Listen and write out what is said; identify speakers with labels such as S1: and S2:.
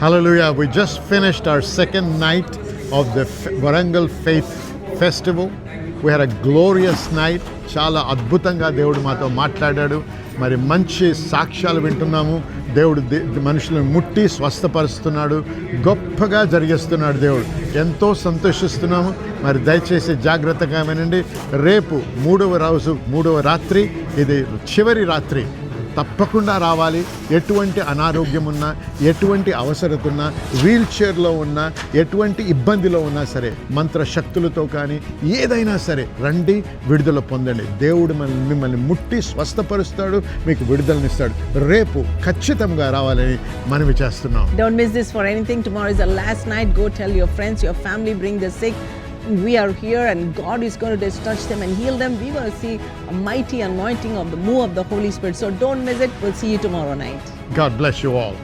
S1: Hallelujah. We just finished our second night of the Varangal Faith Festival. We had a glorious night. చాలా అద్భుతంగా దేవుడు మాతో మాట్లాడాడు. మరి మంచి సాక్ష్యాలు వింటున్నాము. దేవుడు మనుషులను ముట్టి స్వస్థపరుస్తున్నాడు. గొప్పగా జరిగిస్తున్నాడు దేవుడు. ఎంతో సంతోషిస్తున్నాము. మరి దయచేసి జాగ్రత్తగా వినండి. రేపు మూడవ రాత్రి, ఇది చివరి రాత్రి. తప్పకుండా రావాలి. ఎటువంటి అనారోగ్యం ఉన్నా, ఎటువంటి అవసరత ఉన్నా, వీల్ చైర్లో ఉన్నా, ఎటువంటి ఇబ్బందిలో ఉన్నా సరే, మంత్రశక్తులతో కానీ ఏదైనా సరే రండి, విడుదల పొందండి. దేవుడు మిమ్మల్ని ముట్టి స్వస్థపరుస్తాడు, మీకు విడుదలనిస్తాడు. రేపు ఖచ్చితంగా రావాలని మనవి చేస్తున్నాం.
S2: Don't miss this for anything. Tomorrow is the last night. Go tell your friends, your family, bring the sick. We are here and God is going to just touch them and heal them. We will see a mighty anointing of the move of the Holy Spirit. So don't miss it. We'll see you tomorrow night.
S1: God bless you all.